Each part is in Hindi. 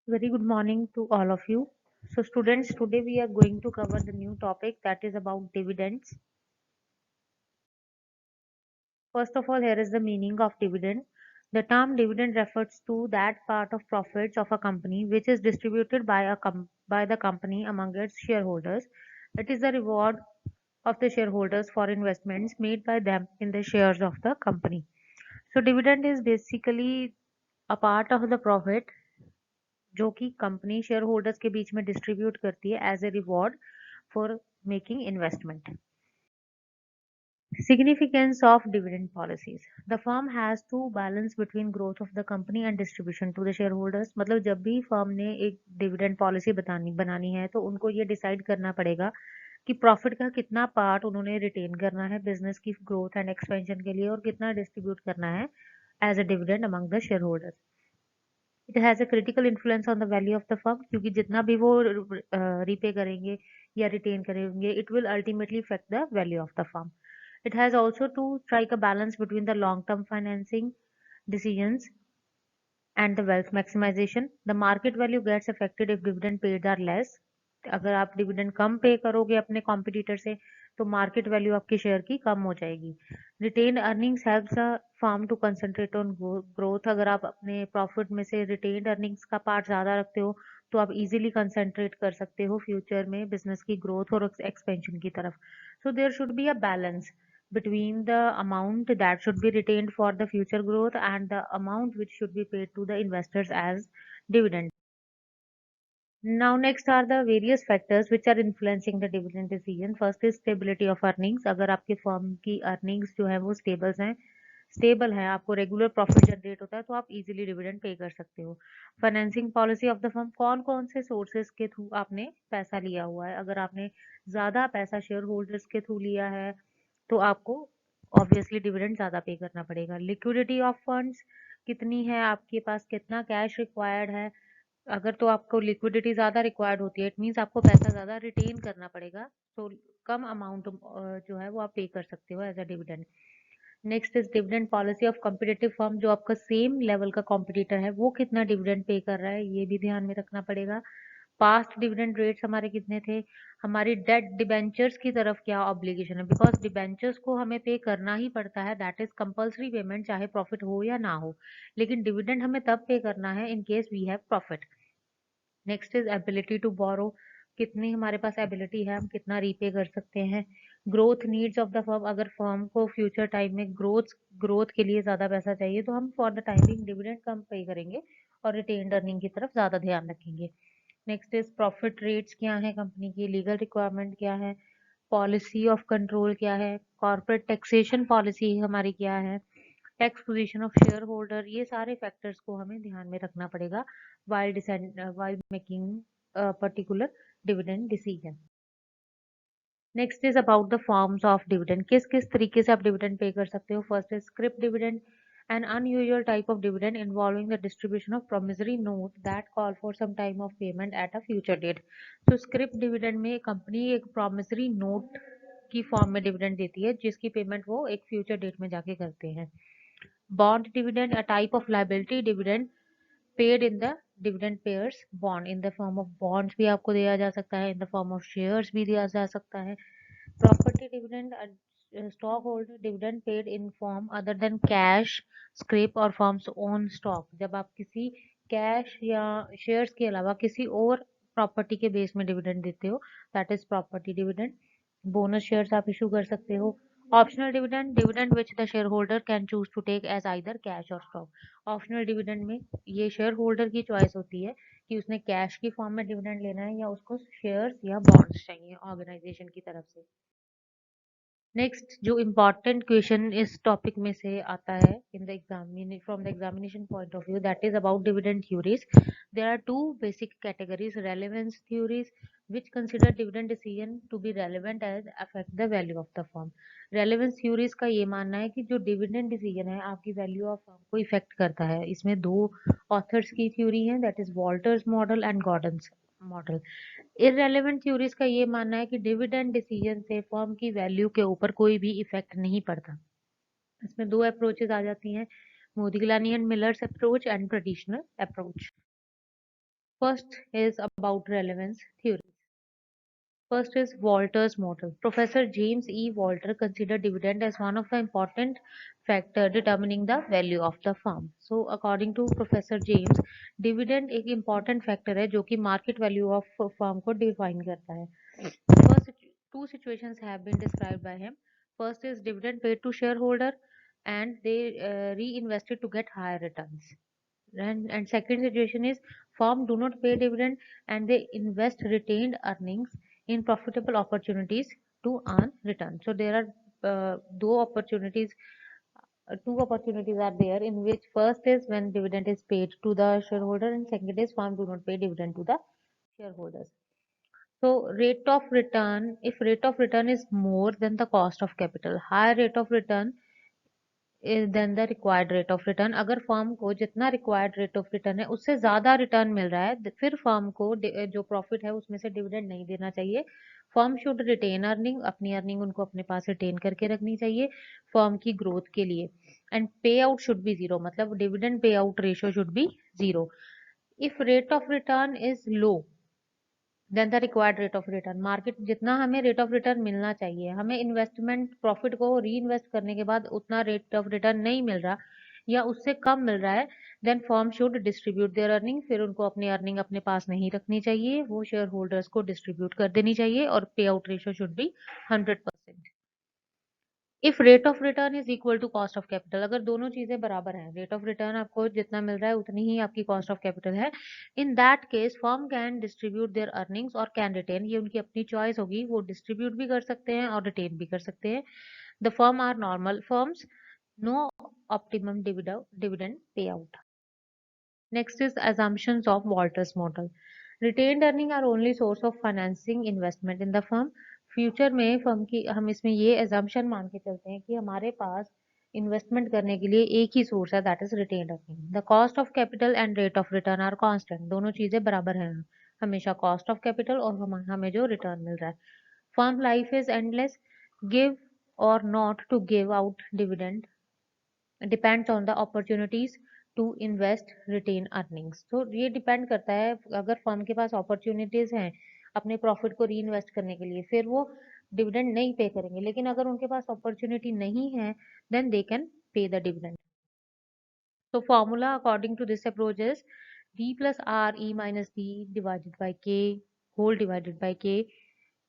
Very good morning to all of you. So, students, today we are going to cover the new topic that is about dividends. First of all, here is the meaning of dividend. The term dividend refers to that part of profits of a company which is distributed by the company among its shareholders. It is the reward of the shareholders for investments made by them in the shares of the company. So, dividend is basically a part of the profit जो कि कंपनी शेयर होल्डर्स के बीच में डिस्ट्रीब्यूट करती है as a reward for making investment. Significance of dividend policies. The firm has to balance between growth of the company and distribution to the shareholders. मतलब जब भी फर्म ने एक डिविडेंड पॉलिसी बनानी है तो उनको ये डिसाइड करना पड़ेगा कि प्रॉफिट का कितना पार्ट उन्होंने रिटेन करना है बिजनेस की ग्रोथ एंड एक्सपेंशन के लिए और कितना डिस्ट्रीब्यूट करना है as a dividend among the share holders. It has a critical influence on the value of the firm क्योंकि जितना भी वो रीपे करेंगे या रिटेन करेंगे it will ultimately effect the value of the firm. It has also to strike a balance between the long-term financing decisions and the wealth maximization. The market value gets affected if dividend paid are less. अगर आप डिविडेंड कम पे करोगे अपने कॉम्पिटिटर से तो मार्केट वैल्यू आपके शेयर की कम हो जाएगी. Retain earnings helps a firm to concentrate on growth. अगर आप अपने प्रॉफिट में से रिटेन अर्निंग्स का पार्ट ज़्यादा रखते हो तो आप इजीली कंसंट्रेट कर सकते हो फ्यूचर में बिजनेस की ग्रोथ और एक्सपेंशन की तरफ. So there should be a balance between the amount that should be retained for the future growth and the amount which should be paid to the investors as dividend. Now next are the various factors which are influencing the dividend decision. First is stability of earnings. अगर आपके फर्म की earnings जो है वो स्टेबल है, आपको रेगुलर प्रॉफिट जनरेट होता है तो आप इजीली डिविडेंड पे कर सकते हो. Financing policy of the firm. कौन कौन से सोर्सेज के थ्रू आपने पैसा लिया हुआ है. अगर आपने ज़्यादा पैसा शेयर होल्डर्स के थ्रू लिया है तो आपको ऑब्वियसली डिविडेंड ज़्यादा पे करना पड़ेगा. लिक्विडिटी ऑफ फंड्स कितनी है आपके पास, कितना कैश रिक्वायर्ड है. अगर तो आपको लिक्विडिटी ज़्यादा रिक्वायर्ड होती है इट मीन्स आपको पैसा ज़्यादा रिटेन करना पड़ेगा तो कम अमाउंट जो है वो आप पे कर सकते हो as a dividend. Next is dividend policy of competitive firm. जो आपका सेम लेवल का कॉम्पिटिटर है वो कितना डिविडेंड पे कर रहा है ये भी ध्यान में रखना पड़ेगा. पास्ट डिविडेंड रेट्स हमारे कितने थे. हमारी डेट डिबेंचर्स की तरफ क्या ऑब्लिगेशन है बिकॉज डिबेंचर्स को हमें पे करना ही पड़ता है. दैट इज कंपल्सरी पेमेंट चाहे प्रॉफिट हो या ना हो. लेकिन डिविडेंड हमें तब पे करना है in case we have profit. Next is ability to borrow. कितनी हमारे पास एबिलिटी है हम कितना रीपे कर सकते हैं. Growth needs of the firm. अगर फर्म को फ्यूचर टाइम में ग्रोथ के लिए ज़्यादा पैसा चाहिए तो हम फॉर द टाइमिंग डिविडेंड कम पे करेंगे और रिटेन्ड अर्निंग की तरफ ज़्यादा ध्यान रखेंगे. नेक्स्ट इज प्रॉफिट रेट्स क्या है कंपनी की. लीगल रिक्वायरमेंट क्या है. पॉलिसी ऑफ कंट्रोल क्या है. कॉर्पोरेट टैक्सेशन पॉलिसी हमारी क्या है. Tax position of share holder. ये सारे फैक्टर्स को हमें ध्यान में रखना पड़ेगा while making a particular dividend decision. Next is about the forms of dividend. किस किस तरीके से आप डिविडेंड पे कर सकते हो. First is script dividend. An unusual type of dividend involving the distribution of promissory note that call for some time of payment at a future date. तो स्क्रिप डिविडेंड में कंपनी एक promissory note की फॉर्म में डिविडेंड देती है जिसकी पेमेंट वो एक फ्यूचर डेट में जाके करते हैं. Bond dividend, a type of liability dividend paid in the dividend payers bond. In the form of bonds भी आपको दिया जा सकता है, in the form of shares भी दिया जा सकता है. Property dividend, stockholder dividend paid in form other than cash, scrip or firm's own stock. जब आप किसी कैश या शेयर्स के अलावा किसी और प्रॉपर्टी के बेस में डिविडेंड देते हो that is property dividend. Bonus shares आप इशू कर सकते हो. Optional dividend, dividend which the share holder can choose to take as either cash और स्टॉक. ऑप्शनल डिविडेंड में ये शेयर होल्डर की चॉइस होती है कि उसने कैश की फॉर्म में डिविडेंड लेना है या उसको शेयर्स या बॉन्ड्स चाहिए ऑर्गेनाइजेशन की तरफ से. नेक्स्ट जो इम्पॉर्टेंट क्वेश्चन इस टॉपिक में से आता है in the examination from the examination point of view that is about dividend theories. There are two basic categories. Relevance theories which consider dividend decision to be relevant as affect the value of the firm. Relevance theories का ये मानना है कि जो डिविडेंड डिसीजन है आपकी वैल्यू ऑफ फर्म को इफेक्ट करता है. इसमें दो ऑथर्स की थ्योरी है that is Walter's model and Gordon's model. Irrelevant theories का ये मानना है कि डिविडेंड डिसीजन से फर्म की वैल्यू के ऊपर कोई भी इफेक्ट नहीं पड़ता. इसमें दो अप्रोचेज आ जाती हैं, Modigliani and Miller's approach and traditional approach. First is about relevance theories. First is Walter's model. Professor James E. Walter considered dividend as one of the important factor determining the value of the firm. So according to Professor James, dividend एक important factor है जो कि market value of firm को define करता है. First, two situations have been described by him. First is dividend paid to shareholder and they reinvested to get higher returns. And second situation is firm do not pay dividend and they invest retained earnings in profitable opportunities to earn return. So there are two opportunities are there in which first is when dividend is paid to the shareholder and second is firm do not pay dividend to the shareholders. So rate of return, if rate of return is more than the cost of capital, higher rate of return than the required rate of return, अगर फर्म को जितना रिक्वायर्ड रेट ऑफ रिटर्न है उससे ज्यादा रिटर्न मिल रहा है फिर फर्म को जो प्रॉफिट है उसमें से डिविडेंड नहीं देना चाहिए. फर्म शुड रिटेन अर्निंग, अपनी अर्निंग उनको अपने पास रिटेन करके रखनी चाहिए फर्म की ग्रोथ के लिए. And pay out should be zero, मतलब dividend pay out ratio should be zero. If rate of return is low than the required rate of return, market जितना हमें रेट ऑफ रिटर्न मिलना चाहिए, हमें इन्वेस्टमेंट प्रॉफिट को री इन्वेस्ट करने के बाद उतना रेट ऑफ रिटर्न नहीं मिल रहा या उससे कम मिल रहा है, then firm should distribute their earning, फिर उनको अपनी अर्निंग अपने पास नहीं रखनी चाहिए, वो शेयर होल्डर्स को डिस्ट्रीब्यूट कर देनी चाहिए और pay out ratio should be 100%. If rate of return is equal to cost of capital, अगर दोनों चीजें बराबर हैं, रेट ऑफ रिटर्न आपको जितना मिल रहा है उतनी ही आपकी कॉस्ट ऑफ कैपिटल है, in that case firm can distribute there earnings और कैन रिटेन, ये उनकी अपनी चॉइस होगी, वो डिस्ट्रीब्यूट भी कर सकते हैं और रिटेन भी कर सकते हैं. The firm are normal firms, no optimum dividend pay out. Next is assumptions of Walter's model. Retained earning are only source of financing investment in the firm. Future में फर्म की हम इसमें ये assumption मान के चलते हैं कि हमारे पास इन्वेस्टमेंट करने के लिए एक ही सोर्स है, that is retained earning. The cost of capital and rate of return are constant, दोनों चीजें बराबर हैं, हमेशा कॉस्ट ऑफ कैपिटल और हमें जो रिटर्न मिल रहा है. Firm life is endless, give or not to give out dividend depends on the opportunities to invest retain earnings. तो ये डिपेंड करता है, अगर फर्म के पास अपॉर्चुनिटीज हैं अपने प्रॉफिट को री इन्वेस्ट करने के लिए फिर वो डिविडेंड नहीं पे करेंगे, लेकिन अगर उनके पास अपॉर्चुनिटी नहीं है then they can pay the dividend. So formula according to this approach is D plus R E minus D divided by K whole divided by K.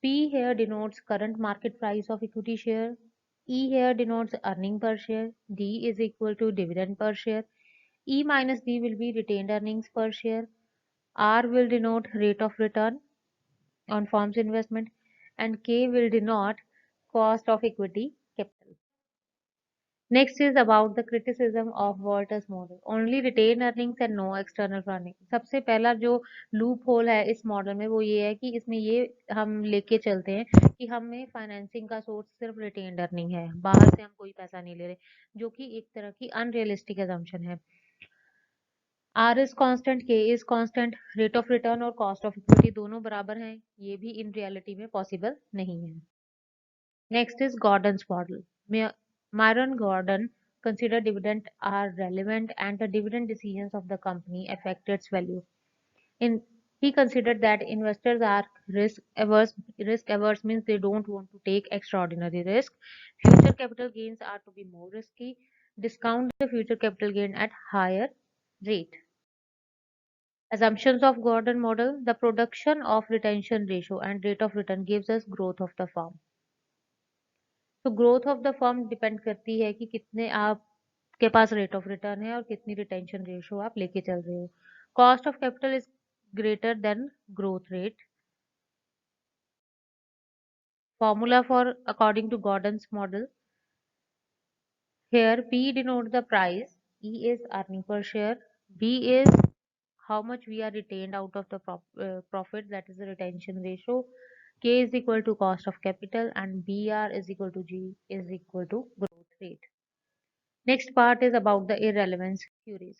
P here denotes current market price of equity share. E here denotes earning per share. D is equal to dividend per share. E minus D will be retained earnings per share. R will denote rate of return on firm's investment and K will denote cost of equity capital. Next is about the criticism of Walter's model. Only retained earnings and no external funding. सबसे पहला जो लूप होल है इस मॉडल में वो ये है कि इसमें ये हम लेके चलते हैं कि हमें फाइनेंसिंग का सोर्स सिर्फ रिटेन्ड अर्निंग है, बाहर से हम कोई पैसा नहीं ले रहे, जो कि एक तरह की अनरियलिस्टिक एजम्पशन है. आर इज कांस्टेंट, के is constant, rate of return और कॉस्ट ऑफ इक्विटी दोनों बराबर हैं, ये भी इन रियलिटी में पॉसिबल नहीं है. Next is Gordon's model. Myron Gordon considered dividends are relevant and the dividend decisions of the company affect its value. He considered that investors are risk averse. Risk averse means they don't want to take extraordinary risk. Future capital gains are to be more risky. Discount the future capital gain at higher rate. Assumptions of Gordon model. The production of retention ratio and rate of return gives us growth of the firm. तो growth of the firm depend करती है कि कितने आपके पास रेट ऑफ रिटर्न है और कितनी रिटेंशन रेशियो आप लेके चल रहे हो. Cost of capital is greater than growth rate. Formula for according to Gordon's model. Here P denotes the price, E is earning per share, B is how much we are retained out of the profit, that is the retention ratio, K is equal to cost of capital and BR is equal to G is equal to growth rate. Next part is about the irrelevance theories.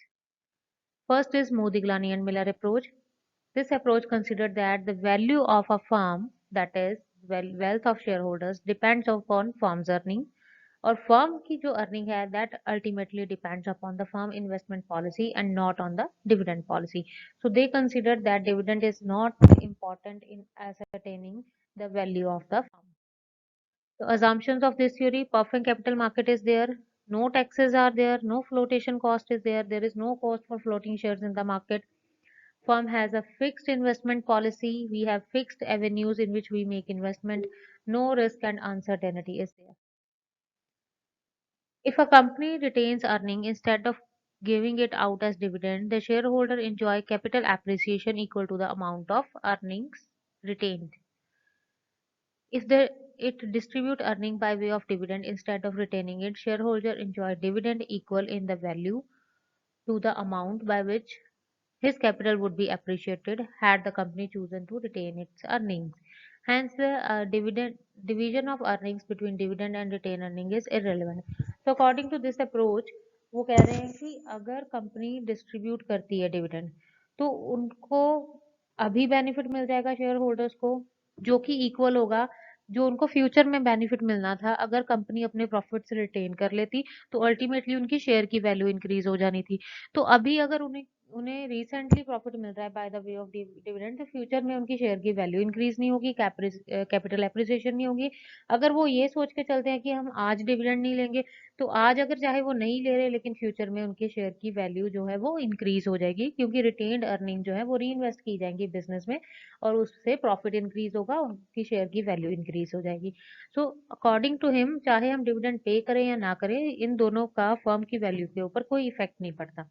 First is Modigliani and Miller approach. This approach considered that the value of a firm, that is wealth of shareholders, depends upon firm's earning. और फर्म की जो अर्निंग है that ultimately depends upon the firm investment policy and not on the dividend policy. So they consider that dividend is not important in ascertaining the value of the firm. The assumptions of this theory: perfect capital market is there, no taxes are there, no flotation cost is there, there is no cost for floating shares in the market. Firm has a fixed investment policy, we have fixed avenues in which we make investment, no risk and uncertainty is there. If a company retains earning instead of giving it out as dividend, the shareholder enjoy capital appreciation equal to the amount of earnings retained. If it distribute earning by way of dividend instead of retaining it, shareholder enjoy dividend equal in the value to the amount by which his capital would be appreciated had the company chosen to retain its earnings. Hence, the dividend division of earnings between dividend and retained earning is irrelevant. So, according to this approach, वो कह रहे हैं कि अगर कंपनी डिस्ट्रीब्यूट करती है डिविडेंड तो उनको अभी बेनिफिट मिल जाएगा शेयर होल्डर्स को, जो कि इक्वल होगा जो उनको फ्यूचर में बेनिफिट मिलना था अगर कंपनी अपने प्रॉफिट से रिटेन कर लेती, तो अल्टीमेटली उनकी शेयर की वैल्यू इंक्रीज हो जानी थी. तो अभी अगर उन्हें उन्हें रिसेंटली प्रॉफिट मिल रहा है by the way of dividend, तो फ्यूचर में उनकी शेयर की वैल्यू इंक्रीज नहीं होगी, कैपिटल एप्रिसिएशन नहीं होगी. अगर वो ये सोच के चलते हैं कि हम आज डिविडेंड नहीं लेंगे, तो आज अगर चाहे वो नहीं ले रहे लेकिन फ्यूचर में उनके शेयर की वैल्यू जो है वो इंक्रीज हो जाएगी, क्योंकि रिटेन्ड अर्निंग जो है वो री इन्वेस्ट की जाएंगी बिजनेस में और उससे प्रॉफिट इंक्रीज होगा, उनकी शेयर की वैल्यू इंक्रीज हो जाएगी. सो अकॉर्डिंग टू हिम, चाहे हम डिविडेंड पे करें या ना करें, इन दोनों का फर्म की वैल्यू के ऊपर कोई इफेक्ट नहीं पड़ता.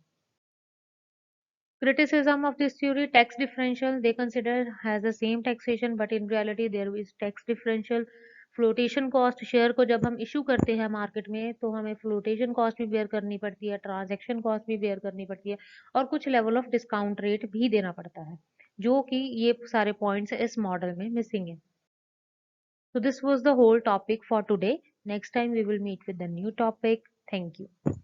Criticism of this theory: tax differential. They consider has the same taxation, but in reality there is tax differential. Flotation cost, share को जब हम इशू करते हैं मार्केट में तो हमें फ्लोटेशन कॉस्ट भी बेयर करनी पड़ती है, ट्रांजैक्शन कॉस्ट भी बेयर करनी पड़ती है और कुछ लेवल ऑफ डिस्काउंट रेट भी देना पड़ता है, जो कि ये सारे पॉइंट्स इस मॉडल में मिसिंग है. So this was the whole topic for today. Next time we will meet with the new topic. Thank you.